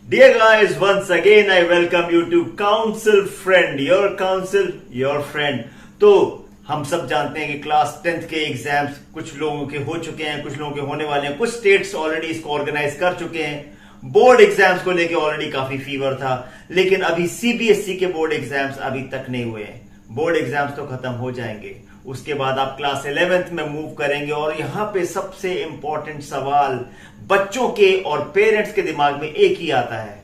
Dear guys, once again I welcome you to Council Friend, your council, your friend। तो हम सब जानते हैं कि क्लास 10th के एग्जाम्स कुछ लोगों के हो चुके हैं, कुछ लोगों के होने वाले हैं, कुछ स्टेट्स ऑलरेडी इसको ऑर्गेनाइज कर चुके हैं। बोर्ड एग्जाम्स को लेके ऑलरेडी काफी फीवर था, लेकिन अभी सीबीएसई के बोर्ड एग्जाम्स अभी तक नहीं हुए हैं। बोर्ड एग्जाम्स तो खत्म हो जाएंगे, उसके बाद आप क्लास 11th में मूव करेंगे और यहां पे सबसे इंपॉर्टेंट सवाल बच्चों के और पेरेंट्स के दिमाग में एक ही आता है,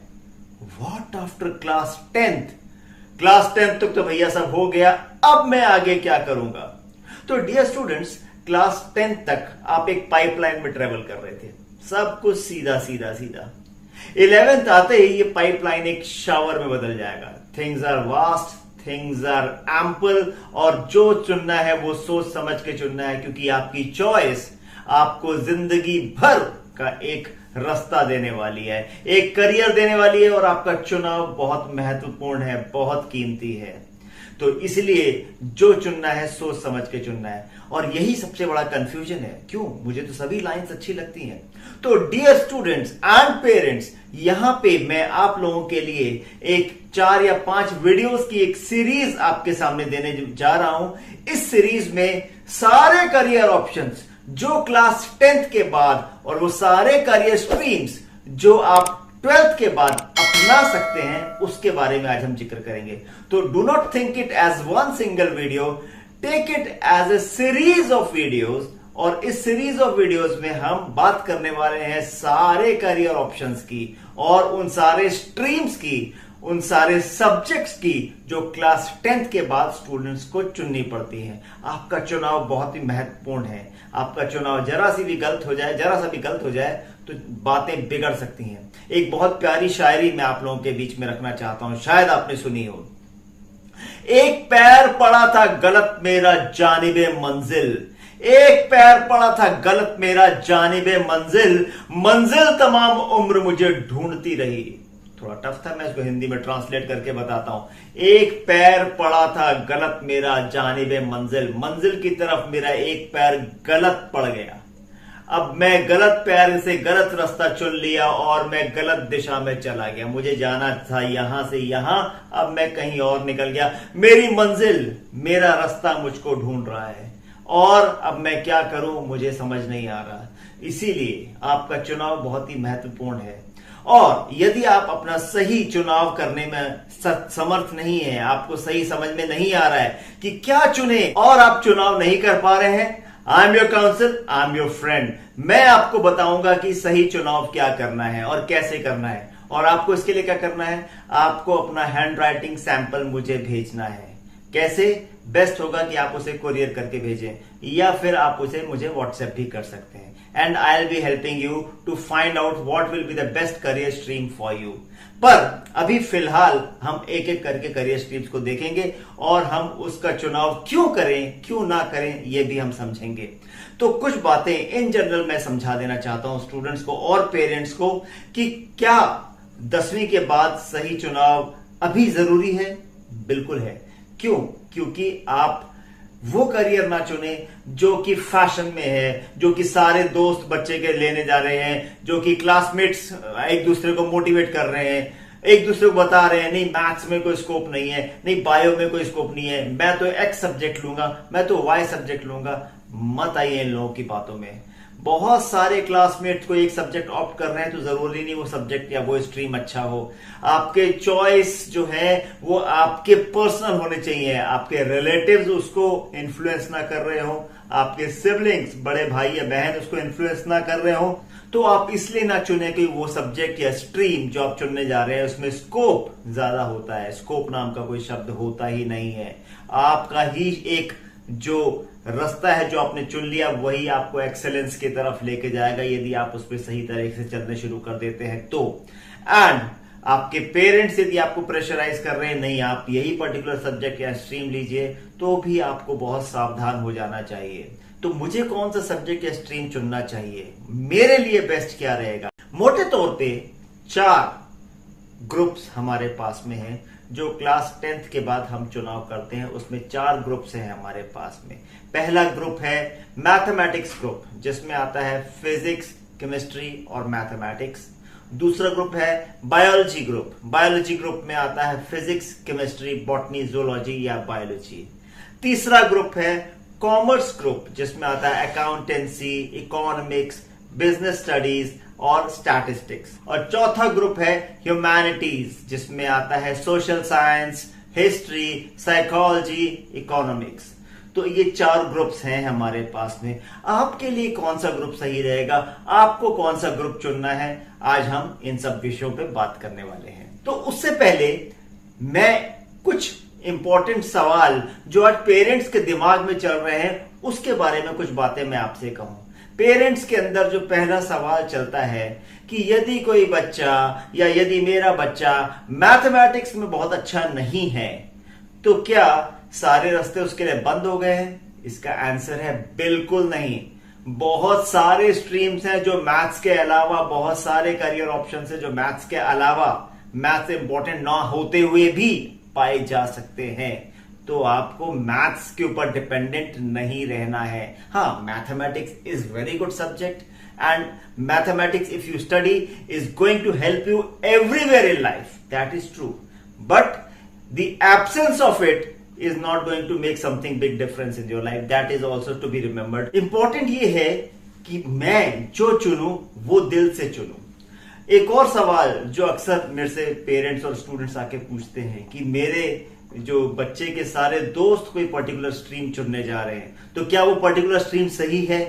what after class 10th? Class 10th तक तो भैया सब हो गया, अब मैं आगे क्या करूंगा? तो डियर स्टूडेंट्स, क्लास 10th तक आप एक पाइपलाइन में ट्रेवल कर रहे थे, सब कुछ सीधा सीधा सीधा। 11th आते ही ये पाइपलाइन एक शावर में बदल जाएगा। Things are vast, things are ample, और जो चुनना है वो सोच समझ के चुनना है, क्योंकि आपकी चॉइस आपको जिंदगी भर का एक रास्ता देने वाली है, एक करियर देने वाली है, और आपका चुनाव बहुत महत्वपूर्ण है, बहुत कीमती है। तो इसलिए जो चुनना है सोच समझ के चुनना है, और यही सबसे बड़ा कंफ्यूजन है। क्यों? मुझे तो सभी लाइंस अच्छी लगती हैं। तो डियर स्टूडेंट्स एंड पेरेंट्स, यहां पे मैं आप लोगों के लिए एक 4 या 5 वीडियोस की एक सीरीज आपके सामने देने जा रहा हूं। इस सीरीज में सारे करियर ऑप्शंस जो क्लास 10th के बाद, और वो सारे करियर स्ट्रीम्स जो आप 12th के बाद अपना सकते हैं, उसके बारे में आज हम जिक्र करेंगे। तो do not think it as one single video, take it as a series of videos. और इस सीरीज ऑफ वीडियोस में हम बात करने वाले हैं सारे करियर ऑप्शंस की, और उन सारे स्ट्रीम्स की, उन सारे सब्जेक्ट्स की जो क्लास 10th के बाद स्टूडेंट्स को चुननी पड़ती है। आपका चुनाव बहुत ही महत्वपूर्ण है। आपका चुनाव जरा सी भी गलत हो जाए, जरा सा भी गलत हो जाए तो बातें बिगड़ सकती हैं। एक बहुत प्यारी शायरी मैं आप लोगों के बीच में रखना चाहता हूं, शायद आपने सुनी हो। एक पैर पड़ा था गलत मेरा जानिबे मंजिल, एक पैर पड़ा था गलत मेरा जानिबे मंजिल, मंजिल तमाम उम्र मुझे ढूंढती रही। थोड़ा टफ था, मैं इसको हिंदी में ट्रांसलेट करके बताता हूं। एक पैर पड़ा था गलत मेरा जानिबे मंजिल, मंजिल की तरफ मेरा एक पैर गलत पड़ गया। अब मैं गलत पैर से गलत रास्ता चुन लिया और मैं गलत दिशा में चला गया। मुझे जाना था यहां से यहां, अब मैं कहीं और निकल गया। मेरी मंजिल, मेरा रास्ता मुझको ढूंढ रहा है, और अब मैं क्या करूं मुझे समझ नहीं आ रहा। इसीलिए आपका चुनाव बहुत ही महत्वपूर्ण है, और यदि आप अपना सही चुनाव करने में समर्थ नहीं है, आपको सही समझ में नहीं आ रहा है कि क्या चुने, और आप चुनाव नहीं कर पा रहे हैं, I am your council, I am your friend. मैं आपको बताऊंगा कि सही चुनाव क्या करना है और कैसे करना है। और आपको इसके लिए क्या करना है, आपको अपना हैंड राइटिंग सैंपल मुझे भेजना है। कैसे? बेस्ट होगा कि आप उसे कोरियर करके भेजें, या फिर आप उसे मुझे व्हाट्सएप भी कर सकते हैं। And I will be helping you to find out what will be the best career stream for you. पर अभी फिलहाल हम एक एक करके करियर स्ट्रीम्स को देखेंगे, और हम उसका चुनाव क्यों करें, क्यों ना करें, यह भी हम समझेंगे। तो कुछ बातें इन जनरल मैं समझा देना चाहता हूं स्टूडेंट्स को और पेरेंट्स को, कि क्या 10वीं के बाद सही चुनाव अभी जरूरी है? बिल्कुल है। क्यों? क्योंकि आप वो करियर ना चुने जो कि फैशन में है, जो कि सारे दोस्त बच्चे के लेने जा रहे हैं, जो कि क्लासमेट्स एक दूसरे को मोटिवेट कर रहे हैं, एक दूसरे को बता रहे हैं नहीं मैथ्स में कोई स्कोप नहीं है, नहीं बायो में कोई स्कोप नहीं है, मैं तो एक्स सब्जेक्ट लूंगा, मैं तो वाई सब्जेक्ट लूंगा। मत आइए इन लोगों की बातों में। बहुत सारे क्लासमेट्स को एक सब्जेक्ट ऑप्ट कर रहे हैं, तो जरूरी नहीं वो सब्जेक्ट या वो स्ट्रीम अच्छा हो। आपके चॉइस जो है वो आपके पर्सनल होने चाहिए, आपके रिलेटिव्स उसको इन्फ्लुएंस ना कर रहे हो, आपके सिबलिंग्स, बड़े भाई या बहन उसको इन्फ्लुएंस ना कर रहे हो। तो आप इसलिए ना चुने कि वो सब्जेक्ट या स्ट्रीम जो आप चुनने जा रहे हैं उसमें स्कोप ज्यादा होता है। स्कोप नाम का कोई शब्द होता ही नहीं है। आपका ही एक जो रास्ता है जो आपने चुन लिया, वही आपको एक्सेलेंस की तरफ लेके जाएगा, यदि आप उस पर सही तरीके से चलने शुरू कर देते हैं तो। एंड आपके पेरेंट्स यदि आपको प्रेशराइज कर रहे हैं, नहीं आप यही पर्टिकुलर सब्जेक्ट या स्ट्रीम लीजिए, तो भी आपको बहुत सावधान हो जाना चाहिए। तो मुझे कौन सा सब्जेक्ट या स्ट्रीम चुनना चाहिए, मेरे लिए बेस्ट क्या रहेगा? मोटे तौर पे 4 ग्रुप्स हमारे पास में हैं जो क्लास 10th के बाद हम चुनाव करते हैं। उसमें 4 ग्रुप्स हैं हमारे पास में। पहला ग्रुप है मैथमेटिक्स ग्रुप, जिसमें आता है फिजिक्स, केमिस्ट्री और मैथमेटिक्स। दूसरा ग्रुप है बायोलॉजी ग्रुप। बायोलॉजी ग्रुप में आता है फिजिक्स, केमिस्ट्री, बॉटनी, जूलॉजी या बायोलॉजी। तीसरा ग्रुप है कॉमर्स ग्रुप, जिसमें आता है अकाउंटेंसी, इकोनॉमिक्स, बिजनेस स्टडीज और स्टैटिस्टिक्स। और चौथा ग्रुप है ह्यूमैनिटीज, जिसमें आता है social science, history, psychology, economics. तो ये 4 ग्रुप्स हैं हमारे पास में। आपके लिए कौन सा ग्रुप सही रहेगा, आपको कौन सा ग्रुप चुनना है, आज हम इन सब विषयों पे बात करने वाले हैं। तो उससे पहले मैं कुछ इंपॉर्टेंट सवाल जो आज पेरेंट्स के दिमाग में चल रहे हैं उसके बारे में कुछ बातें मैं आपसे कहूं। पेरेंट्स के अंदर जो पहला सवाल चलता है कि यदि कोई बच्चा या यदि मेरा बच्चा मैथमेटिक्स में बहुत अच्छा नहीं है तो क्या सारे रास्ते उसके लिए बंद हो गए हैं? इसका आंसर है बिल्कुल नहीं। बहुत सारे स्ट्रीम्स हैं जो मैथ्स के अलावा, बहुत सारे करियर ऑप्शन है जो मैथ्स के अलावा, मैथ्स इंपॉर्टेंट ना होते हुए भी पाए जा सकते हैं। तो आपको मैथ्स के ऊपर डिपेंडेंट नहीं रहना है। हाँ, mathematics is very good subject and mathematics if you study is going to help you everywhere in life, that is true, but the absence of it is not going to make something big difference in your life. That is also to be remembered. Important ये है कि मैं जो चुनूं वो दिल से चुनूं। एक और सवाल जो अक्सर मेरे से पेरेंट्स और स्टूडेंट्स आके पूछते हैं कि मेरे जो बच्चे के सारे दोस्त कोई पर्टिकुलर स्ट्रीम चुनने जा रहे हैं, तो क्या वो पर्टिकुलर स्ट्रीम सही है?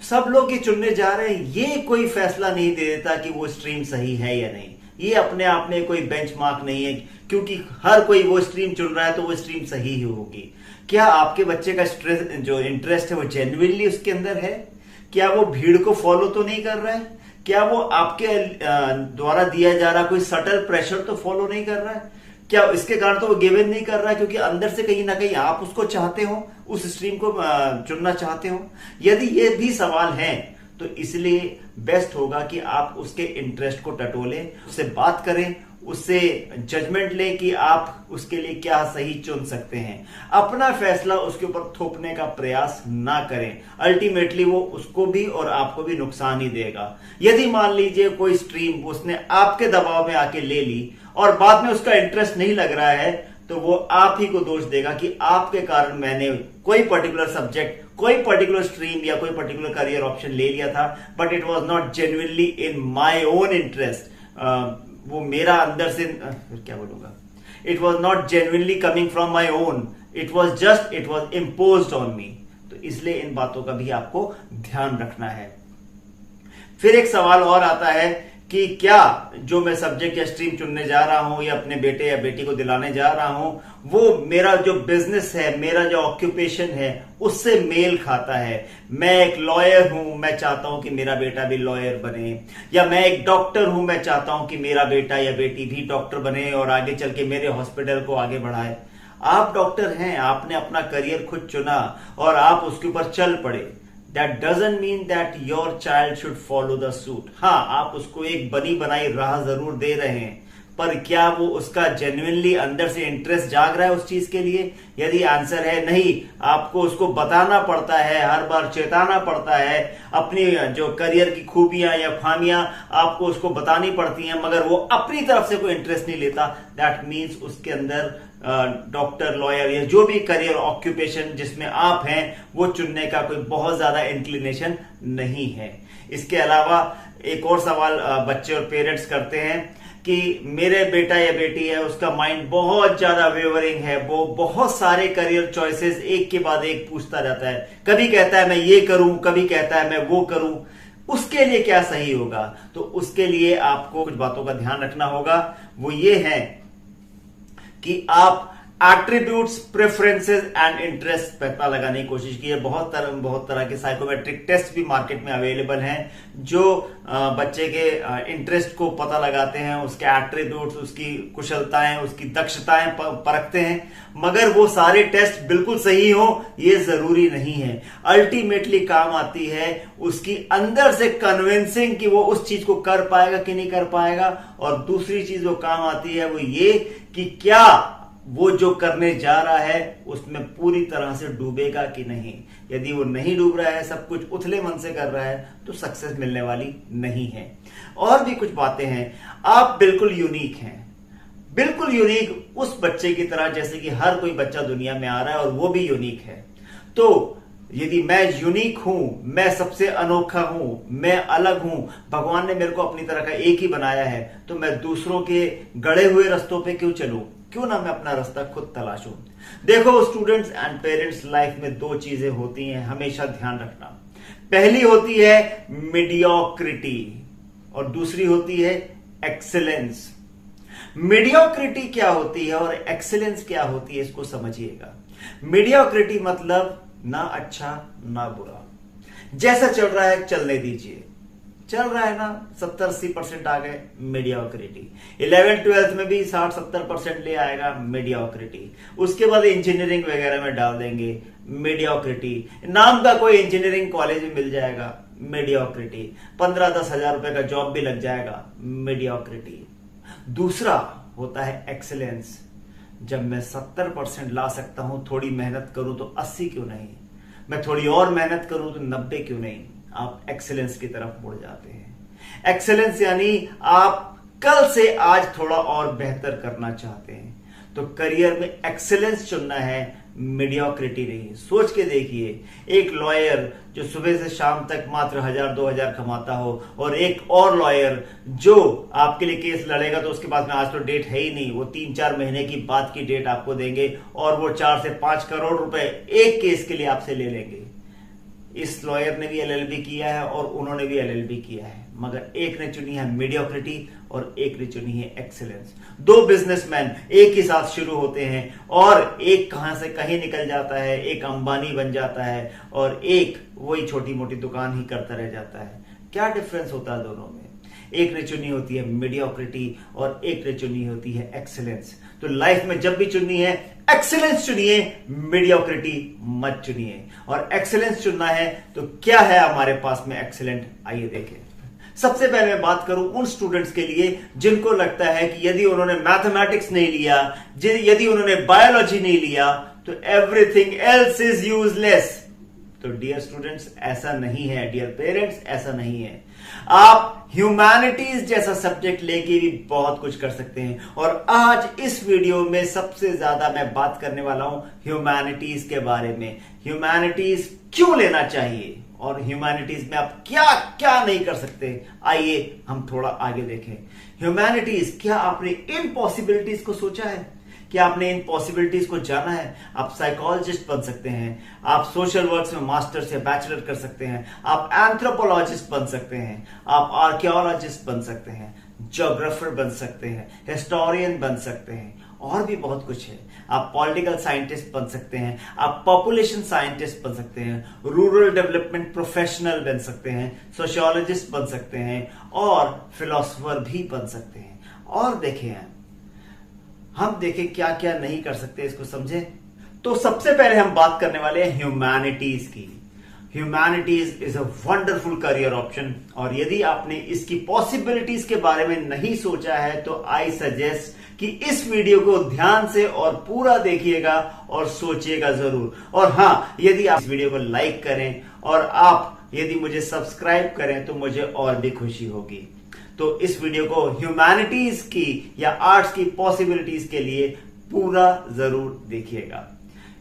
सब लोग ये चुनने जा रहे हैं, ये कोई फैसला नहीं दे देता कि वो स्ट्रीम सही है या नहीं। ये अपने आप में कोई बेंचमार्क नहीं है, क्योंकि हर कोई वो स्ट्रीम चुन रहा है तो वो स्ट्रीम सही ही होगी। क्या आपके बच्चे का जो इंटरेस्ट है वो जेन्युइनली उसके अंदर है? क्या वो भीड़ को फॉलो तो नहीं कर रहा है? क्या वो आपके द्वारा दिया जा रहा कोई सटल प्रेशर तो फॉलो नहीं कर रहा है? क्या इसके कारण तो वो गिवन नहीं कर रहा है क्योंकि अंदर से कहीं ना कहीं आप उसको चाहते हो, उस स्ट्रीम को चुनना चाहते हो? यदि ये भी सवाल है तो इसलिए बेस्ट होगा कि आप उसके इंटरेस्ट को टटोलें, उससे बात करें, उससे जजमेंट लें कि आप उसके लिए क्या सही चुन सकते हैं। अपना फैसला उसके ऊपर थोपने का प्रयास ना करें, अल्टीमेटली वो उसको भी और आपको भी नुकसान ही देगा। यदि मान लीजिए कोई स्ट्रीम उसने आपके दबाव में आके ले ली और बाद में उसका इंटरेस्ट नहीं लग रहा है, तो वो आप ही को दोष देगा कि आपके कारण मैंने कोई पर्टिकुलर सब्जेक्ट, कोई पर्टिकुलर स्ट्रीम या कोई पर्टिकुलर करियर ऑप्शन ले लिया था, but it was not genuinely in my own interest. वो मेरा अंदर से क्या बोलूंगा, it was not genuinely coming from my own, it was imposed on me. तो इसलिए इन बातों का भी आपको ध्यान रखना है। फिर एक सवाल और आता है कि क्या जो मैं सब्जेक्ट या स्ट्रीम चुनने जा रहा हूं या अपने बेटे या बेटी को दिलाने जा रहा हूं, वो मेरा जो बिजनेस है, मेरा जो ऑक्यूपेशन है, उससे मेल खाता है। मैं एक लॉयर हूं, मैं चाहता हूं कि मेरा बेटा भी लॉयर बने, या मैं एक डॉक्टर हूं, मैं चाहता हूं कि मेरा बेटा या बेटी भी डॉक्टर बने और आगे चल के मेरे हॉस्पिटल को आगे बढ़ाए। आप डॉक्टर हैं, आपने अपना करियर खुद चुना और आप उसके ऊपर चल पड़े। That doesn't mean that your child should follow the suit. हाँ, आप उसको एक बनी बनाई राह जरूर दे रहे हैं, पर क्या वो उसका जेन्युइनली अंदर से इंटरेस्ट जाग रहा है उस चीज के लिए? यदि आंसर है नहीं, आपको उसको बताना पड़ता है, हर बार चेताना पड़ता है, अपनी जो करियर की खूबियां या खामियां आपको उसको बतानी पड़ती हैं, मगर वो अपनी तरफ से कोई इंटरेस्ट नहीं लेता, दैट मीन्स उसके अंदर डॉक्टर, लॉयर या जो भी करियर ऑक्यूपेशन जिसमें आप हैं वो चुनने का कोई बहुत ज्यादा इंक्लिनेशन नहीं है। इसके अलावा एक और सवाल बच्चे और पेरेंट्स करते हैं कि मेरे बेटा या बेटी है, उसका माइंड बहुत ज्यादा वेवरिंग है, वो बहुत सारे करियर चॉइसेस एक के बाद एक पूछता रहता है, कभी कहता है मैं ये करूं, कभी कहता है मैं वो करूं। उसके लिए क्या सही होगा? तो उसके लिए आपको कुछ बातों का ध्यान रखना होगा। वो ये है कि आप एट्रीब्यूट्स, प्रेफरेंसेस एंड इंटरेस्ट पता लगाने की कोशिश की है। बहुत तरह के साइकोमेट्रिक टेस्ट भी मार्केट में अवेलेबल हैं जो बच्चे के इंटरेस्ट को पता लगाते हैं, उसके एट्रीब्यूट्स, उसकी कुशलताएं, उसकी दक्षताएं परखते हैं। मगर वो सारे टेस्ट बिल्कुल सही हो ये जरूरी नहीं है। अल्टीमेटली काम आती है उसकी अंदर से कन्विंसिंग कि वो उस चीज को कर पाएगा कि नहीं कर पाएगा। और दूसरी चीज वो काम आती है वो ये कि क्या वो जो करने जा रहा है उसमें पूरी तरह से डूबेगा कि नहीं। यदि वो नहीं डूब रहा है, सब कुछ उथले मन से कर रहा है, तो सक्सेस मिलने वाली नहीं है। और भी कुछ बातें हैं, आप बिल्कुल यूनिक हैं, बिल्कुल यूनिक उस बच्चे की तरह जैसे कि हर कोई बच्चा दुनिया में आ रहा है और वो भी यूनिक है। तो यदि मैं यूनिक हूं, मैं सबसे अनोखा हूं, मैं अलग हूं, भगवान ने मेरे को अपनी तरह का एक ही बनाया है, तो मैं दूसरों के गड़े हुए रास्तों पे क्यों चलूं? क्यों ना मैं अपना रास्ता खुद तलाशूं? देखो स्टूडेंट्स एंड पेरेंट्स, लाइफ में दो चीजें होती हैं, हमेशा ध्यान रखना। पहली होती है मीडियोक्रिटी और दूसरी होती है एक्सीलेंस। मीडियोक्रिटी क्या होती है और एक्सीलेंस क्या होती है, इसको समझिएगा। मीडियोक्रिटी मतलब ना अच्छा ना बुरा, जैसा चल रहा है चलने दीजिए। चल रहा है ना, 70-80% आ गए, मीडियोक्रिटी। 11th-12th में भी 60-70% ले आएगा, मीडियोक्रिटी। उसके बाद इंजीनियरिंग वगैरह में डाल देंगे, मीडियोक्रिटी। नाम का कोई इंजीनियरिंग कॉलेज में मिल जाएगा, मीडियोक्रिटी। 15-10 हजार रुपए का जॉब भी लग जाएगा, मीडियोक्रिटी। दूसरा होता है एक्सीलेंस। जब मैं 70% ला सकता हूं, थोड़ी मेहनत करूं तो 80 क्यों नहीं, मैं थोड़ी और मेहनत करूं तो 90 क्यों नहीं, आप एक्सीलेंस की तरफ मुड़ जाते हैं। एक्सीलेंस यानी आप कल से आज थोड़ा और बेहतर करना चाहते हैं, तो करियर में एक्सीलेंस चुनना है, मीडियोक्रिटी नहीं। सोच के देखिए, एक लॉयर जो सुबह से शाम तक मात्र 1000-2000 कमाता हो और एक और लॉयर जो आपके लिए केस लड़ेगा, तो उसके पास में आज तो डेट है ही नहीं, वो 3-4 महीने की बाद की डेट आपको देंगे और वो 4 से 5 करोड़ रुपए एक केस के लिए आपसे ले लेंगे। इस लॉयर ने भी एलएलबी किया है और उन्होंने भी एलएलबी किया है, मगर एक ने चुनी है मीडियोक्रिटी और एक ने चुनी है एक्सीलेंस। दो बिजनेसमैन एक ही साथ शुरू होते हैं और एक कहां से कहीं निकल जाता है, एक अंबानी बन जाता है और एक वही छोटी मोटी दुकान ही करता रह जाता है। क्या डिफरेंस होता है दोनों में? एक ने चुनी होती है मीडियोक्रिटी और एक ने चुनी होती है एक्सीलेंस। तो लाइफ में जब भी चुननी है, एक्सीलेंस चुनिए, मीडियोक्रिटी मत चुनिए। और एक्सीलेंस चुनना है तो क्या है हमारे पास में एक्सीलेंट, आइए देखें। सबसे पहले मैं बात करूं उन स्टूडेंट्स के लिए जिनको लगता है कि यदि उन्होंने मैथमेटिक्स नहीं लिया, यदि उन्होंने बायोलॉजी नहीं लिया, तो एवरीथिंग एल्स इज यूजलेस। तो डियर स्टूडेंट्स, ऐसा नहीं है। डियर पेरेंट्स, ऐसा नहीं है। आप ह्यूमैनिटीज जैसा सब्जेक्ट लेके भी बहुत कुछ कर सकते हैं। और आज इस वीडियो में सबसे ज्यादा मैं बात करने वाला हूं ह्यूमैनिटीज के बारे में। ह्यूमैनिटीज क्यों लेना चाहिए और ह्यूमैनिटीज में आप क्या क्या नहीं कर सकते, आइए हम थोड़ा आगे देखें। ह्यूमैनिटीज, क्या आपने इन पॉसिबिलिटीज को सोचा है? क्या आपने इन पॉसिबिलिटीज को जाना है? आप साइकोलॉजिस्ट बन सकते हैं, आप सोशल वर्क्स में मास्टर्स या बैचलर कर सकते हैं, आप एंथ्रोपोलॉजिस्ट बन सकते हैं, आप आर्कियोलॉजिस्ट बन सकते हैं, ज्योग्राफर बन सकते हैं, हिस्टोरियन बन सकते हैं, और भी बहुत कुछ है। आप पॉलिटिकल साइंटिस्ट बन सकते हैं, आप पॉपुलेशन साइंटिस्ट बन सकते हैं, रूरल डेवलपमेंट प्रोफेशनल बन सकते हैं, सोशियोलॉजिस्ट बन सकते हैं और फिलोसोफर भी बन सकते हैं। और देखें, हम देखें क्या क्या नहीं कर सकते, इसको समझें। तो सबसे पहले हम बात करने वाले हैं ह्यूमैनिटीज की। Humanities is a wonderful career option, और यदि आपने इसकी पॉसिबिलिटीज के बारे में नहीं सोचा है तो आई सजेस्ट कि इस वीडियो को ध्यान से और पूरा देखिएगा और सोचिएगा जरूर। और हाँ, यदि आप इस वीडियो को लाइक करें और आप यदि मुझे सब्सक्राइब करें तो मुझे और भी खुशी होगी। तो इस वीडियो को ह्यूमैनिटीज की या आर्ट्स की पॉसिबिलिटीज के लिए पूरा जरूर देखिएगा।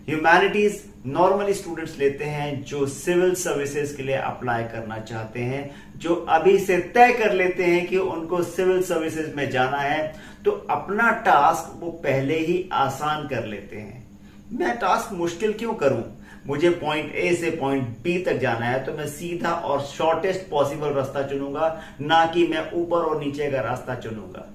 ह्यूमैनिटीज नॉर्मली स्टूडेंट्स लेते हैं जो सिविल सर्विसेज के लिए अप्लाई करना चाहते हैं, जो अभी से तय कर लेते हैं कि उनको सिविल सर्विसेज में जाना है, तो अपना टास्क वो पहले ही आसान कर लेते हैं। मैं टास्क मुश्किल क्यों करूं? मुझे पॉइंट ए से पॉइंट बी तक जाना है तो मैं सीधा और शॉर्टेस्ट पॉसिबल रास्ता चुनूंगा, ना कि मैं ऊपर और नीचे का रास्ता चुनूंगा।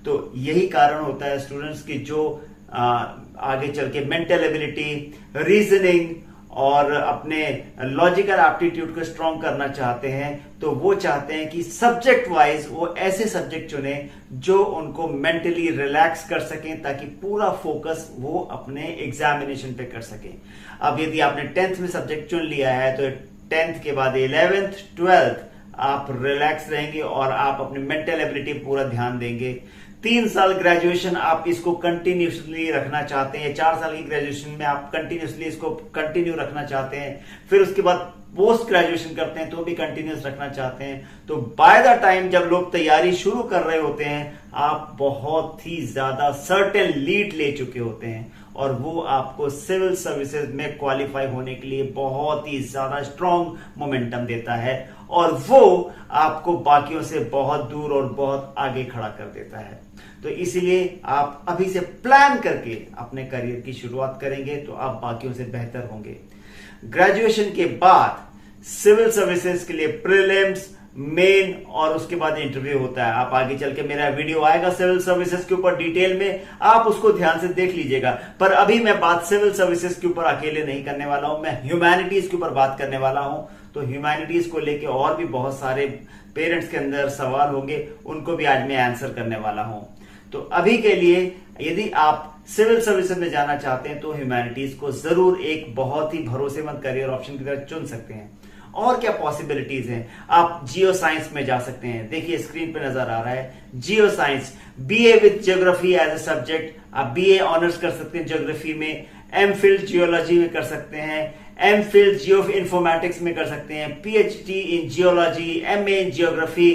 तो यही कारण होता है स्टूडेंट्स की जो आगे चल के मेंटल एबिलिटी, रीजनिंग और अपने लॉजिकल एप्टीट्यूड को स्ट्रॉन्ग करना चाहते हैं, तो वो चाहते हैं कि सब्जेक्ट वाइज वो ऐसे सब्जेक्ट चुने जो उनको मेंटली रिलैक्स कर सकें, ताकि पूरा फोकस वो अपने एग्जामिनेशन पे कर सकें। अब यदि आपने 10th में सब्जेक्ट चुन लिया है तो 10th के बाद 11th 12th आप रिलैक्स रहेंगे और आप अपने मेंटल एबिलिटी पूरा ध्यान देंगे। 3 साल ग्रेजुएशन आप इसको कंटिन्यूसली रखना चाहते हैं, 4 साल की ग्रेजुएशन में आप कंटिन्यूसली इसको कंटिन्यू रखना चाहते हैं, फिर उसके बाद पोस्ट ग्रेजुएशन करते हैं तो भी कंटिन्यूस रखना चाहते हैं, तो बाय द टाइम जब लोग तैयारी शुरू कर रहे होते हैं आप बहुत ही ज्यादा सर्टेन लीड ले चुके होते हैं और वो आपको सिविल सर्विसेज में क्वालिफाई होने के लिए बहुत ही ज्यादा स्ट्रॉन्ग मोमेंटम देता है और वो आपको बाकियों से बहुत दूर और बहुत आगे खड़ा कर देता है। तो इसीलिए आप अभी से प्लान करके अपने करियर की शुरुआत करेंगे तो आप बाकियों से बेहतर होंगे। ग्रेजुएशन के बाद सिविल सर्विसेज के लिए प्रीलिम्स, मेन और उसके बाद इंटरव्यू होता है। आप आगे चल के मेरा वीडियो आएगा सिविल सर्विसेज के ऊपर डिटेल में, आप उसको ध्यान से देख लीजिएगा। पर अभी मैं बात सिविल सर्विसेज के ऊपर अकेले नहीं करने वाला हूं, मैं ह्यूमैनिटीज के ऊपर बात करने वाला हूं। तो ह्यूमैनिटीज को लेके और भी बहुत सारे पेरेंट्स के अंदर सवाल होंगे, उनको भी आज मैं आंसर करने वाला हूं। तो अभी के लिए यदि आप सिविल सर्विसेज में जाना चाहते हैं तो ह्यूमैनिटीज को जरूर एक बहुत ही भरोसेमंद करियर ऑप्शन की तरह चुन सकते हैं। और क्या पॉसिबिलिटीज हैं, आप जियो साइंस में जा सकते हैं। देखिए स्क्रीन पे नजर आ रहा है geo science, BA with geography as a subject. आप बीए ऑनर्स कर सकते हैं ज्योग्राफी में, एमफिल जियोलॉजी में कर सकते हैं, एमफिल जियो इन्फॉर्मेटिक्स में कर सकते हैं, PhD in geology, MA in geography,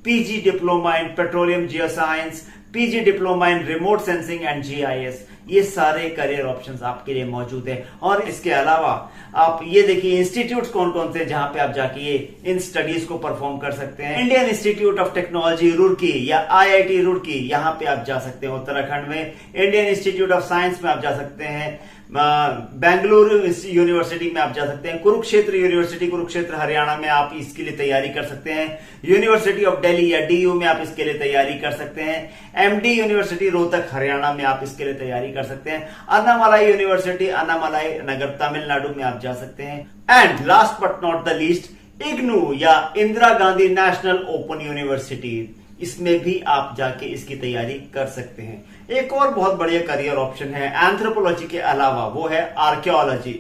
PG diploma in petroleum geoscience, PG diploma in remote sensing and GIS. ये सारे करियर ऑप्शंस आपके लिए मौजूद हैं। और इसके अलावा आप ये देखिए इंस्टीट्यूट्स कौन कौन से जहां पे आप जाके ये इन स्टडीज को परफॉर्म कर सकते हैं। Indian institute of technology Roorkee या आईआईटी रुड़की, यहां पे आप जा सकते हैं उत्तराखंड में। इंडियन इंस्टीट्यूट ऑफ साइंस में आप जा सकते हैं, बेंगलुरु यूनिवर्सिटी में आप जा सकते हैं, कुरुक्षेत्र यूनिवर्सिटी कुरुक्षेत्र हरियाणा में आप इसके लिए तैयारी कर सकते हैं, यूनिवर्सिटी ऑफ दिल्ली या डीयू में आप इसके लिए तैयारी कर सकते हैं, एमडी यूनिवर्सिटी रोहतक हरियाणा में आप इसके लिए तैयारी कर सकते हैं, अन्नामलाई यूनिवर्सिटी अन्नामलाई नगर तमिलनाडु में आप जा सकते हैं। And last but not the least, IGNOU या Indira Gandhi national open university, इसमें भी आप जाके इसकी तैयारी कर सकते हैं। एक और बहुत बढ़िया करियर ऑप्शन है एंथ्रोपोलॉजी के अलावा, वो है आर्कियोलॉजी।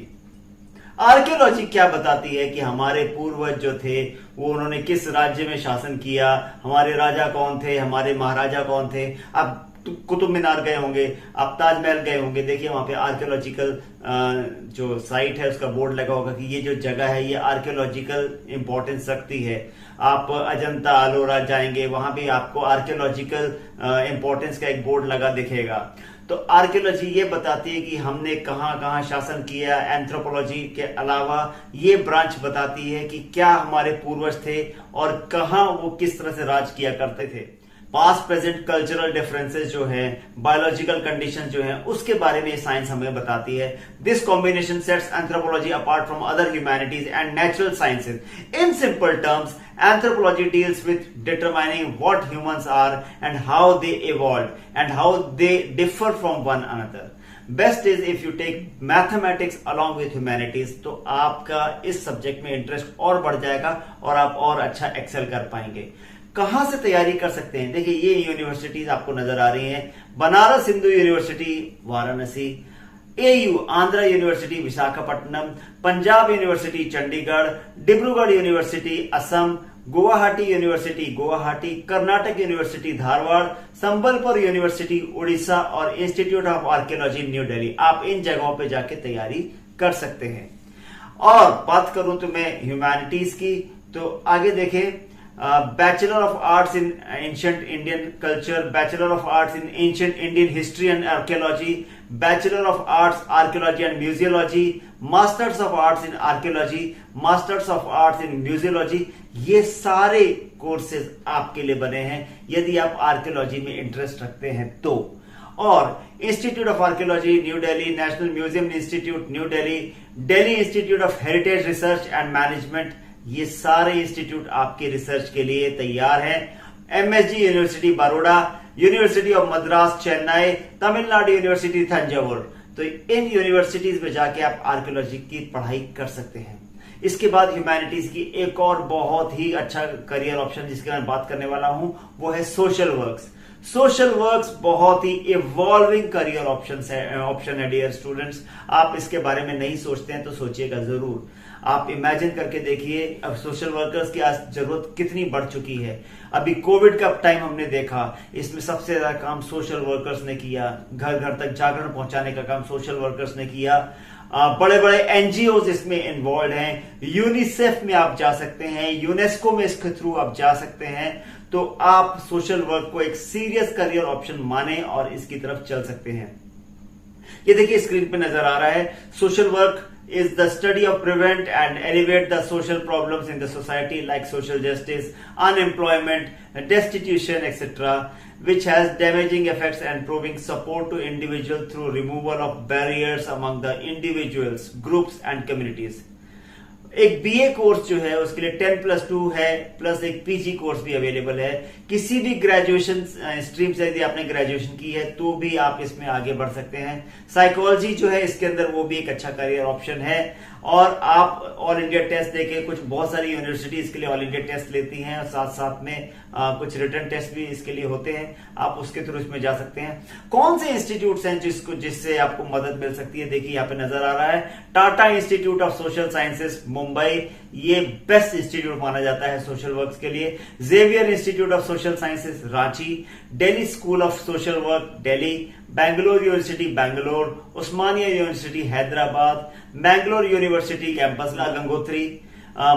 आर्कियोलॉजी क्या बताती है कि हमारे पूर्वज जो थे वो उन्होंने किस राज्य में शासन किया, हमारे राजा कौन थे, हमारे महाराजा कौन थे। आप कुतुब मीनार गए होंगे, आप ताजमहल गए होंगे, देखिए वहां पे आर्कियोलॉजिकल जो साइट है उसका बोर्ड लगा होगा कि ये जो जगह है ये आर्कियोलॉजिकल इंपॉर्टेंस रखती है। आप अजंता अलोरा जाएंगे, वहां भी आपको आर्कियोलॉजिकल इंपॉर्टेंस का एक बोर्ड लगा दिखेगा। तो आर्कियोलॉजी ये बताती है कि हमने कहां कहां शासन किया। एंथ्रोपोलॉजी के अलावा ये ब्रांच बताती है कि क्या हमारे पूर्वज थे और कहां वो किस तरह से राज किया करते थे। पास्ट प्रेजेंट कल्चरल डिफरेंसेस जो है, बायोलॉजिकल कंडीशन जो है, उसके बारे में साइंस हमें बताती है। This combination sets anthropology apart from other humanities and natural sciences. In simple terms, anthropology deals with determining what humans are and how they evolved and how they differ from one another. Best is if you take mathematics along with humanities, तो आपका इस subject में interest और बढ़ जाएगा और आप और अच्छा एक्सेल कर पाएंगे। कहां से तैयारी कर सकते हैं, देखिए ये यूनिवर्सिटीज आपको नजर आ रही हैं। Banaras Hindu university Varanasi, AU Andhra university Visakhapatnam, Punjab university Chandigarh, Dibrugarh university Assam, Guwahati university Guwahati, Karnataka university Dharwad, Sambalpur university Orissa और institute of archaeology new Delhi. आप इन जगहों पे जाके तैयारी कर सकते हैं। और बात करूं तो मैं ह्यूमैनिटीज की, तो आगे देखें bachelor of arts in ancient Indian culture, bachelor of arts in ancient Indian history and archaeology, bachelor of arts archaeology and museology, masters of arts in archaeology, masters of arts in museology. ये सारे courses आपके लिए बने हैं यदि आप archaeology में interest रखते हैं तो। और institute of archaeology new Delhi, national museum institute new Delhi, Delhi institute of heritage research and management, ये सारे इंस्टीट्यूट आपके रिसर्च के लिए तैयार हैं। MSG university Baroda, university of Madras Chennai, Tamil Nadu university Thanjavur. तो इन यूनिवर्सिटीज में जाके आप आर्कियोलॉजी की पढ़ाई कर सकते हैं। इसके बाद ह्यूमैनिटीज की एक और बहुत ही अच्छा करियर ऑप्शन जिसके मैं बात करने वाला हूं वो है सोशल वर्क्स। सोशल वर्क्स बहुत ही इवॉल्विंग करियर ऑप्शन है डियर स्टूडेंट्स। आप इसके बारे में नहीं सोचते हैं तो सोचिएगा जरूर। आप इमेजिन करके देखिए अब सोशल वर्कर्स की आज जरूरत कितनी बढ़ चुकी है। अभी कोविड का टाइम हमने देखा, इसमें सबसे ज्यादा काम सोशल वर्कर्स ने किया, घर घर तक जागरण पहुंचाने का काम सोशल वर्कर्स ने किया। बड़े बड़े एनजीओ इसमें इन्वॉल्व हैं, यूनिसेफ में आप जा सकते हैं, यूनेस्को में इसके थ्रू आप जा सकते हैं। तो आप सोशल वर्क को एक सीरियस करियर ऑप्शन माने और इसकी तरफ चल सकते हैं। ये देखिए स्क्रीन पे नजर आ रहा है, social work is the study of prevent and elevate the social problems in the society like social justice, unemployment, destitution, etc., which has damaging effects and proving support to individuals through removal of barriers among the individuals, groups and communities. एक BA course जो है उसके लिए 10+2 है, plus एक PG course भी available है। किसी भी ग्रेजुएशन स्ट्रीम से यदि आपने ग्रेजुएशन की है तो भी आप इसमें आगे बढ़ सकते हैं। साइकोलॉजी जो है इसके अंदर वो भी एक अच्छा करियर ऑप्शन है। और आप ऑल इंडिया टेस्ट देके कुछ बहुत सारी यूनिवर्सिटी इसके लिए ऑल इंडिया टेस्ट लेती हैं और साथ साथ में कुछ रिटर्न टेस्ट भी इसके लिए होते हैं, आप उसके थ्रू इसमें जा सकते हैं। कौन से इंस्टीट्यूट्स हैं जिससे आपको मदद मिल सकती है, देखिए यहाँ पे नजर आ रहा है, Tata institute of social sciences Mumbai, ये बेस्ट इंस्टीट्यूट माना जाता है सोशल वर्क के लिए। Xavier institute of social sciences Ranchi, Delhi school of social work Delhi, Bangalore university Bangalore, Osmania university Hyderabad, Bangalore university campus Gangotri,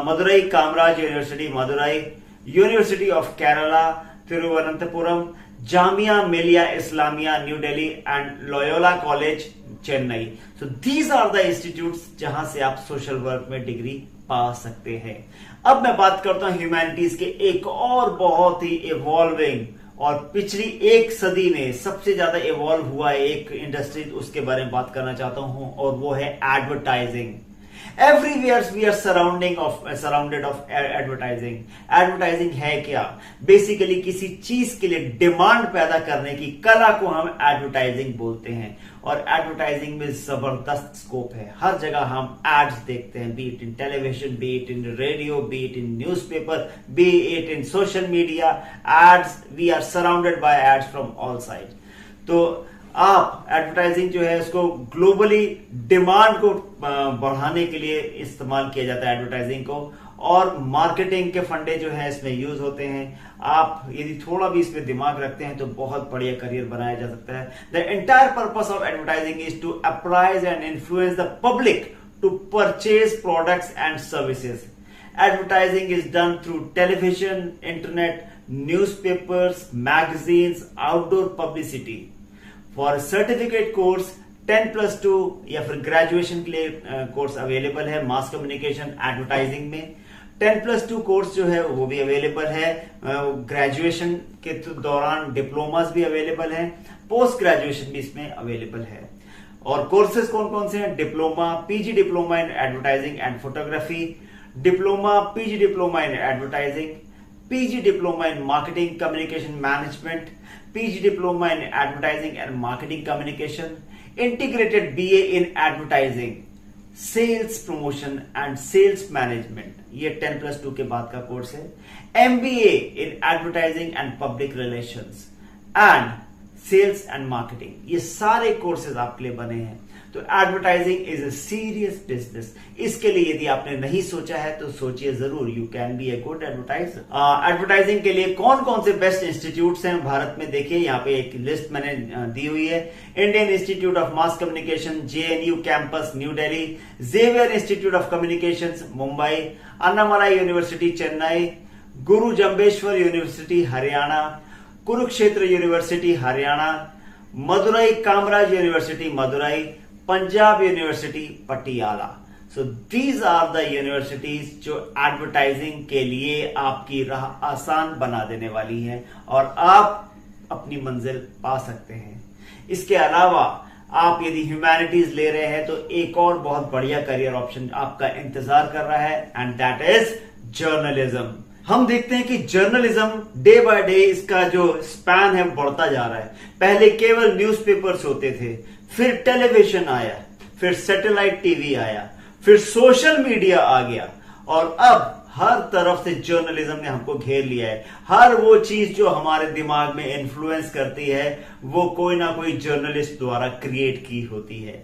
Madurai Kamaraj university Madurai, university of Kerala Thiruvananthapuram, Jamia Millia Islamia new Delhi and Loyola college Chennai. So these are the institutes जहां से आप social work में degree पा सकते हैं। अब मैं बात करता हूं ह्यूमैनिटीज के एक और बहुत ही इवॉल्विंग और पिछली एक सदी में सबसे ज्यादा इवॉल्व हुआ एक इंडस्ट्री, उसके बारे में बात करना चाहता हूं और वो है advertising. Everywhere we are surrounded of advertising. Advertising है क्या? बेसिकली किसी चीज के लिए डिमांड पैदा करने की कला को हम एडवर्टाइजिंग बोलते हैं और एडवर्टाइजिंग में जबरदस्त स्कोप है। हर जगह हम एड्स देखते हैं, be it in television, be it in radio, be it in newspaper, be it in social media. Ads, we are surrounded by ads from all side. तो आप एडवर्टाइजिंग जो है उसको ग्लोबली डिमांड को बढ़ाने के लिए इस्तेमाल किया जाता है एडवर्टाइजिंग को, और मार्केटिंग के फंडे जो है इसमें यूज होते हैं। आप यदि थोड़ा भी इसमें दिमाग रखते हैं तो बहुत बढ़िया करियर बनाया जा सकता है। The entire purpose of advertising is to apprise and influence the public to purchase products and services. Advertising is done through television, internet, newspapers, magazines, outdoor publicity. For a certificate course 10+2 या फिर graduation के लिए course available है mass communication advertising में। 10+2 course जो है वो भी अवेलेबल है। ग्रेजुएशन के दौरान डिप्लोमास भी अवेलेबल हैं, पोस्ट ग्रेजुएशन भी इसमें अवेलेबल है। और कोर्सेज कौन कौन से हैं? Diploma, PG diploma in advertising and photography, diploma, PG diploma in advertising, PG diploma in marketing communication management, PG diploma in advertising and marketing communication, integrated BA in advertising, sales promotion and sales management, ये 10+2 के बाद का course है। MBA in advertising and public relations and sales and marketing, ये सारे courses आपके लिए बने हैं। तो advertising is a serious business. इसके लिए यदि आपने नहीं सोचा है तो सोचिए जरूर, you can be a good advertiser. Advertising के लिए कौन कौन से बेस्ट इंस्टीट्यूट्स हैं भारत में, देखिए यहाँ पे एक लिस्ट मैंने दी हुई है। Indian institute of mass communication JNU campus new Delhi, Xavier institute of communication Mumbai, Annamalai university Chennai, Guru Jambheshwar university Haryana, Kurukshetra university Haryana, Madurai Kamaraj university Madurai, Punjab university Patiala. So these are the universities जो एडवर्टाइजिंग के लिए आपकी राह आसान बना देने वाली है और आप अपनी मंजिल पा सकते हैं। इसके अलावा आप यदि ह्यूमैनिटीज ले रहे हैं तो एक और बहुत बढ़िया करियर ऑप्शन आपका इंतजार कर रहा है एंड दैट इज जर्नलिज्म। हम देखते हैं कि जर्नलिज्म डे बाय डे इसका जो स्पैन है बढ़ता जा रहा है। पहले केवल न्यूज़पेपर्स होते थे, फिर टेलीविजन आया, फिर सैटेलाइट टीवी आया, फिर सोशल मीडिया आ गया और अब हर तरफ से जर्नलिज्म ने हमको घेर लिया है। हर वो चीज जो हमारे दिमाग में इन्फ्लुएंस करती है वो कोई ना कोई जर्नलिस्ट द्वारा क्रिएट की होती है।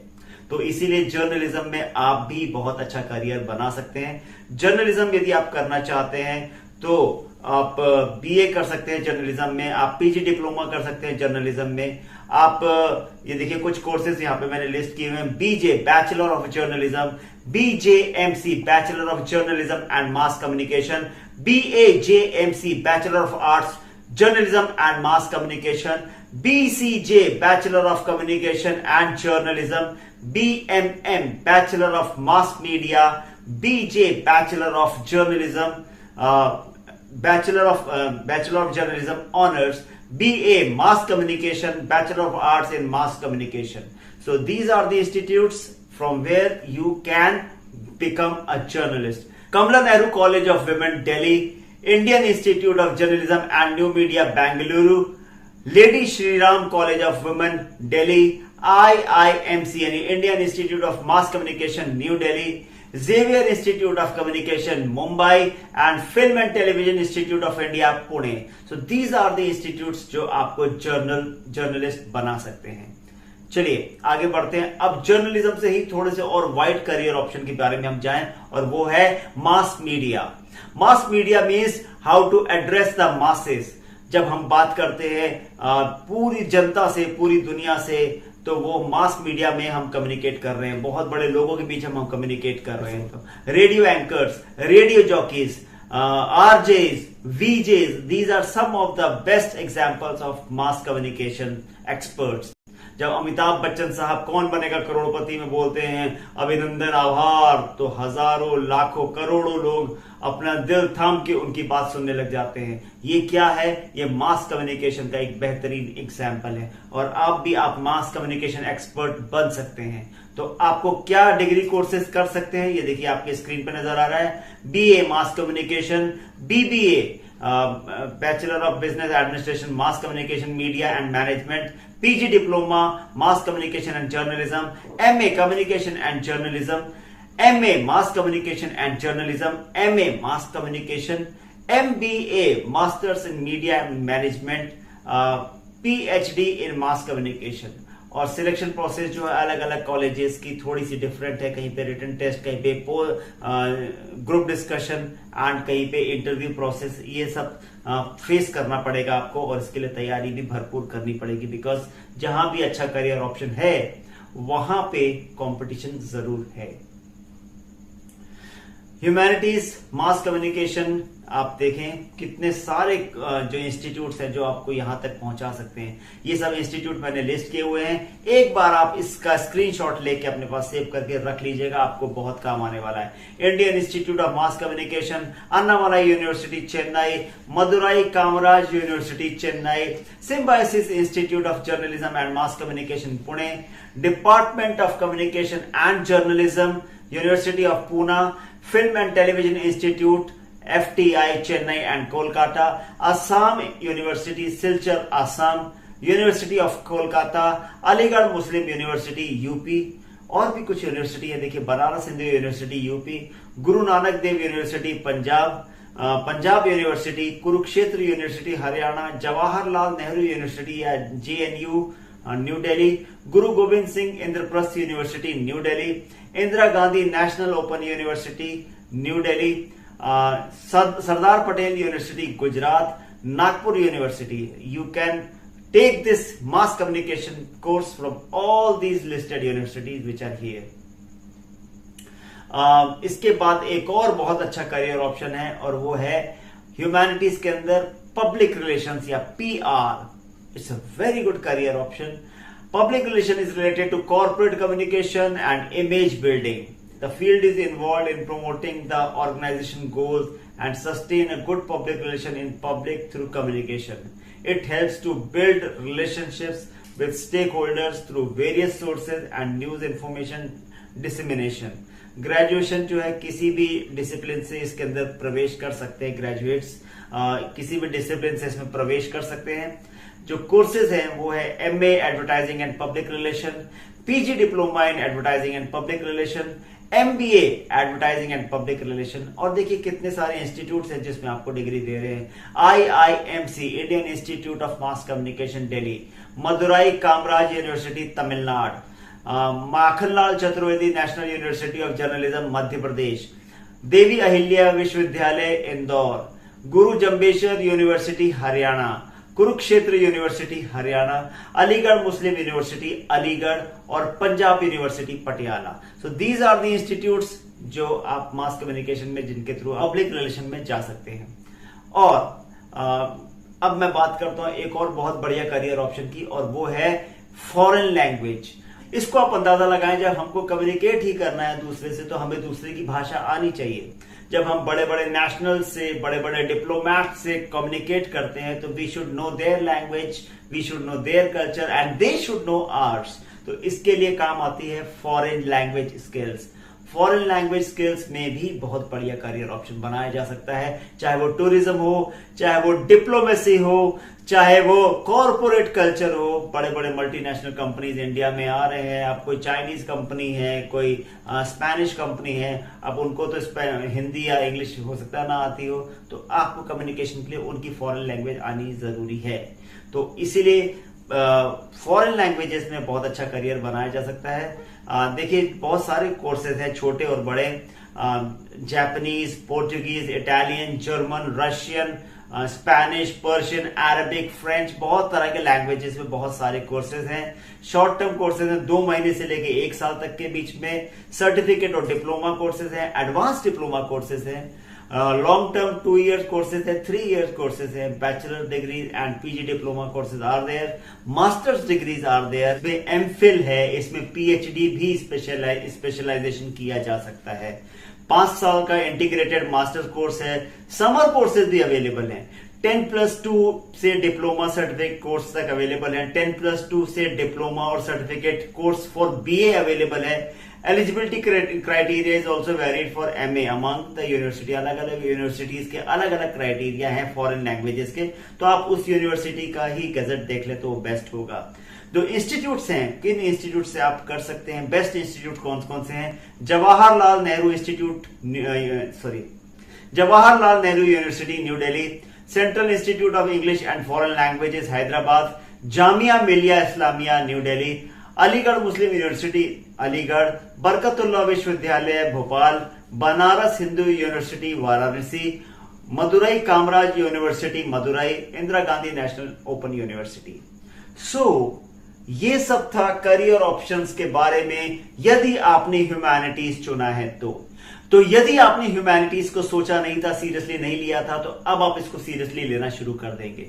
तो तो इसीलिए जर्नलिज्म में आप भी बहुत अच्छा करियर बना सकते हैं। जर्नलिज्म यदि आप करना चाहते हैं तो आप बीए कर सकते हैं जर्नलिज्म में, आप पीजी डिप्लोमा कर सकते हैं जर्नलिज्म में। आप ये देखिए कुछ कोर्सेज यहां पे मैंने लिस्ट किए हुए हैं। BJ bachelor of journalism, BJMC bachelor of journalism and mass communication, BAJMC bachelor of arts journalism and mass communication, BCJ bachelor of communication and journalism, BMM bachelor of mass media, BJ bachelor of journalism, bachelor of journalism honours, BA mass communication, bachelor of arts in mass communication. So these are the institutes from where you can become a journalist. Kamala Nehru College of Women, Delhi, Indian Institute of Journalism and New Media, Bangalore, Lady Shri Ram College of Women, Delhi, IIMC यानी Indian Institute of Mass Communication, New Delhi, Xavier Institute of Communication, Mumbai, and Film and Television Institute of India, Pune. So these are the institutes जो आपको journalist बना सकते हैं। चलिए आगे बढ़ते हैं। अब जर्नलिज्म से ही थोड़े से और वाइड करियर ऑप्शन के बारे में हम जाएं, और वो है mass media. Mass media means how to address the masses. जब हम बात करते हैं पूरी जनता से, पूरी दुनिया से, तो वो मास मीडिया में हम कम्युनिकेट कर रहे हैं, बहुत बड़े लोगों के बीच हम कम्युनिकेट कर रहे हैं। तो radio anchors, radio jockeys, RJs, VJs, these are some of the best examples of mass communication experts. जब अमिताभ बच्चन साहब कौन बनेगा करोड़पति में बोलते हैं अभिनंदन आभार, तो हजारों लाखों करोड़ों लोग अपना दिल थाम के उनकी बात सुनने लग जाते हैं। ये क्या है? ये मास कम्युनिकेशन का एक बेहतरीन एग्जाम्पल है। और आप मास कम्युनिकेशन एक्सपर्ट बन सकते हैं। तो आपको क्या डिग्री कोर्सेज कर सकते हैं, ये देखिए आपके स्क्रीन पर नजर आ रहा है। BA mass communication, BBA bachelor of business administration, mass communication, media and management, PG diploma mass communication and journalism, MA communication and journalism, MA mass communication and journalism, MA mass communication, MBA masters in media and management, PhD in mass communication. और selection process जो है अलग अलग colleges की थोड़ी सी different है। कहीं पे रिटन टेस्ट, कहीं पे ग्रुप डिस्कशन एंड कहीं पे इंटरव्यू प्रोसेस, ये सब फेस करना पड़ेगा आपको। और इसके लिए तैयारी भी भरपूर करनी पड़ेगी, बिकॉज जहां भी अच्छा करियर ऑप्शन है वहां पे कंपटीशन जरूर है। ह्यूमैनिटीज मास कम्युनिकेशन, आप देखें कितने सारे जो इंस्टीट्यूट्स हैं जो आपको यहां तक पहुंचा सकते हैं। ये सब इंस्टीट्यूट मैंने लिस्ट किए हुए हैं। एक बार आप इसका स्क्रीनशॉट लेके अपने पास सेव करके रख लीजिएगा, आपको बहुत काम आने वाला है। Indian institute of mass Communication, Annamalai university Chennai, Madurai Kamaraj University Chennai, Symbiosis Institute of journalism and mass Communication Pune, Department of communication and Journalism University of Poona, Film and Television Institute FTI Chennai and Kolkata, Assam University Silchar Assam, University of Kolkata, Aligarh Muslim University UP, और भी कुछ university है। देखिए Banaras Hindu university UP, Guru Nanak Dev university Punjab, Punjab university, Kurukshetra university Haryana, Jawaharlal Nehru university या JNU new Delhi, Guru Gobind Singh Indraprastha university new Delhi, Indira Gandhi national open university new Delhi, Sardar Patel university Gujarat, Nagpur university. You can take this mass communication course from all these listed universities which are here. इसके बाद एक और बहुत अच्छा career option है, और वो है ह्यूमैनिटीज के अंदर पब्लिक रिलेशंस या PR। It's a very good career option. Public relation is related to corporate communication and image building. The field is involved in promoting the organization goals and sustain a good public relation in public through communication. It helps to build relationships with stakeholders through various sources and news information dissemination. Graduation जो है किसी भी discipline से इसके अंदर प्रवेश कर सकते हैं। ग्रेजुएट्स किसी भी डिसिप्लिन से इसमें प्रवेश कर सकते हैं। जो कोर्सेज हैं वो है MA advertising and public relation, PG diploma in advertising and public relation, MBA advertising and public relation. और देखिए कितने सारे इंस्टीट्यूट्स हैं जिसमें आपको डिग्री दे रहे हैं। IIMC Indian institute of mass communication Delhi, Madurai Kamaraj university Tamil Nadu, Makhanlal Chaturvedi national university of journalism Madhya Pradesh, Devi Ahilya Vishwavidyalaya Indore, Guru Jambheshwar university Haryana, Kurukshetra university Haryana, Aligarh Muslim university Aligarh और Punjab university Patiala. So these are the institutes जो आप मास कम्युनिकेशन में जिनके थ्रू पब्लिक रिलेशन में जा सकते हैं। और अब मैं बात करता हूं एक और बहुत बढ़िया करियर ऑप्शन की, और वो है फॉरेन लैंग्वेज। इसको आप अंदाजा लगाएं, जब हमको कम्युनिकेट ही करना है दूसरे से तो हमें दूसरे की भाषा आनी चाहिए। जब हम बड़े बड़े नेशनल से, बड़े बड़े डिप्लोमैट से कम्युनिकेट करते हैं तो we should know their language, we should know their culture and they should know ours. तो इसके लिए काम आती है foreign language skills. Foreign language skills में भी बहुत बढ़िया करियर ऑप्शन बनाया जा सकता है, चाहे वो टूरिज्म हो, चाहे वो डिप्लोमेसी हो, चाहे वो कॉरपोरेट कल्चर हो। बड़े बड़े मल्टीनेशनल कंपनीज इंडिया में आ रहे हैं। अब कोई चाइनीज कंपनी है, कोई स्पेनिश कंपनी है, अब उनको तो हिंदी या इंग्लिश हो सकता है ना आती हो, तो आपको कम्युनिकेशन के लिए उनकी फॉरेन लैंग्वेज आनी जरूरी है। तो इसीलिए फॉरेन लैंग्वेजेस में बहुत अच्छा करियर बनाया जा सकता है। देखिए बहुत सारे कोर्सेज हैं, छोटे और बड़े, Japanese, Portuguese, Italian, German, Russian, Spanish, Persian, Arabic, French, बहुत तरह के लैंग्वेजेस में बहुत सारे कोर्सेज हैं। शॉर्ट टर्म कोर्सेज हैं 2 महीने से लेके 1 साल तक के बीच में, सर्टिफिकेट और डिप्लोमा कोर्सेज हैं, एडवांस डिप्लोमा कोर्सेज हैं, लॉन्ग टर्म 2 years कोर्सेज है, 3 years कोर्सेज है, bachelor degrees and PG diploma courses are there, masters degrees are there, इसमें एमफिल है, इसमें पीएचडी भी स्पेशलाइजेशन किया जा सकता है। 5 साल का इंटीग्रेटेड मास्टर्स कोर्स है, समर कोर्सेज भी अवेलेबल हैं। 10+2 से डिप्लोमा सर्टिफिकेट कोर्स तक अवेलेबल है, 10+2 से डिप्लोमा और certificate course for BA available है। Eligibility criteria is also varied for MA among the university. अलग अलग यूनिवर्सिटीज के अलग अलग क्राइटेरिया हैं फॉरेन लैंग्वेजेस के, तो आप उस यूनिवर्सिटी का ही गजट देख ले तो बेस्ट होगा। जो इंस्टीट्यूट्स हैं, किन इंस्टीट्यूट से आप कर सकते हैं, बेस्ट इंस्टीट्यूट कौन कौन से हैं? Jawaharlal Nehru University new Delhi, Central Institute of English and Foreign Languages Hyderabad, Jamia Millia Islamia new Delhi, Aligarh Muslim university Aligarh, Barkatullah विश्वविद्यालय Bhopal, Banaras Hindu university Varanasi, Madurai Kamaraj university Madurai, Indira Gandhi national open University. ये सब था करियर ऑप्शंस के बारे में, यदि आपने ह्यूमैनिटीज चुना है तो यदि आपने ह्यूमैनिटीज को सोचा नहीं था, सीरियसली नहीं लिया था, तो अब आप इसको सीरियसली लेना शुरू कर देंगे।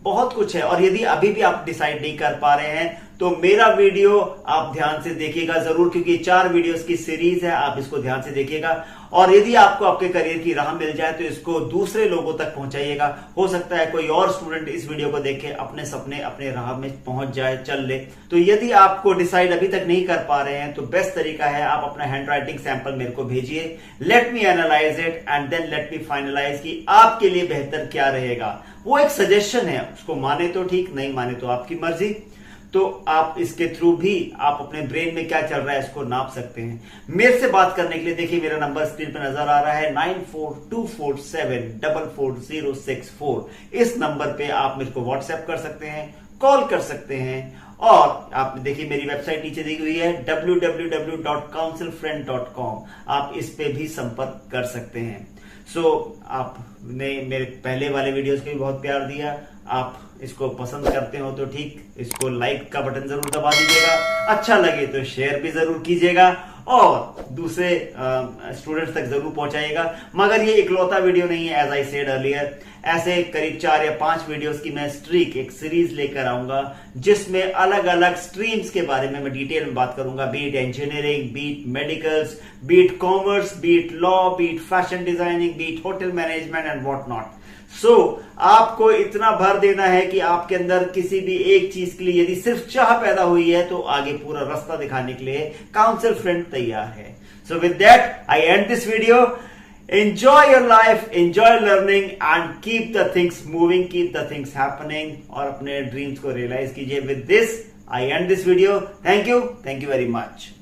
बहुत कुछ है, और यदि अभी भी आप डिसाइड नहीं कर पा रहे हैं तो मेरा वीडियो आप ध्यान से देखिएगा जरूर, क्योंकि 4 वीडियोस की सीरीज है, आप इसको ध्यान से देखिएगा। और यदि आपको आपके करियर की राह मिल जाए तो इसको दूसरे लोगों तक पहुंचाइएगा। हो सकता है कोई और स्टूडेंट इस वीडियो को देख के अपने सपने अपने राह में पहुंच जाए, चल ले। तो यदि आपको डिसाइड अभी तक नहीं कर पा रहे हैं तो बेस्ट तरीका है आप अपना हैंड राइटिंग सैंपल मेरे को भेजिए, let me analyse it and then let me finalise कि आपके लिए बेहतर क्या रहेगा। वो एक सजेशन है, उसको माने तो ठीक, नहीं माने तो आपकी मर्जी। तो आप इसके थ्रू भी आप अपने ब्रेन में क्या चल रहा है इसको नाप सकते हैं। मेरे से बात करने के लिए देखिए मेरा नंबर स्क्रीन पर नजर आ रहा है 9424740064। इस नंबर पे आप मेरे को व्हाट्सएप कर सकते हैं, कॉल कर सकते हैं, और आप देखिए मेरी वेबसाइट नीचे दी हुई है www.counselfriend.com। आप इस पे भी संपर्क कर सकते हैं। आपने मेरे पहले वाले वीडियोस को भी बहुत प्यार दिया, आप इसको पसंद करते हो तो ठीक, इसको लाइक का बटन जरूर दबा दीजिएगा, अच्छा लगे तो शेयर भी जरूर कीजिएगा और दूसरे स्टूडेंट्स तक जरूर पहुंचाइएगा। मगर ये इकलौता वीडियो नहीं है, एज आई सेड अर्लियर, ऐसे करीब 4 या 5 वीडियोस की मैं स्ट्रीक एक सीरीज लेकर आऊंगा जिसमें अलग अलग स्ट्रीम्स के बारे में मैं डिटेल में बात करूंगा, beat engineering, beat medicals, beat commerce, beat law, beat fashion designing, beat hotel management and what not. आपको इतना भर देना है कि आपके अंदर किसी भी एक चीज के लिए यदि सिर्फ चाह पैदा हुई है तो आगे पूरा रास्ता दिखाने के लिए काउंसिल फ्रेंड तैयार है। So with that I and this video. Enjoy your life, enjoy learning and keep the things moving, keep the things happening और अपने ड्रीम्स को रियलाइज कीजिए। With this, I end this video. Thank you very much.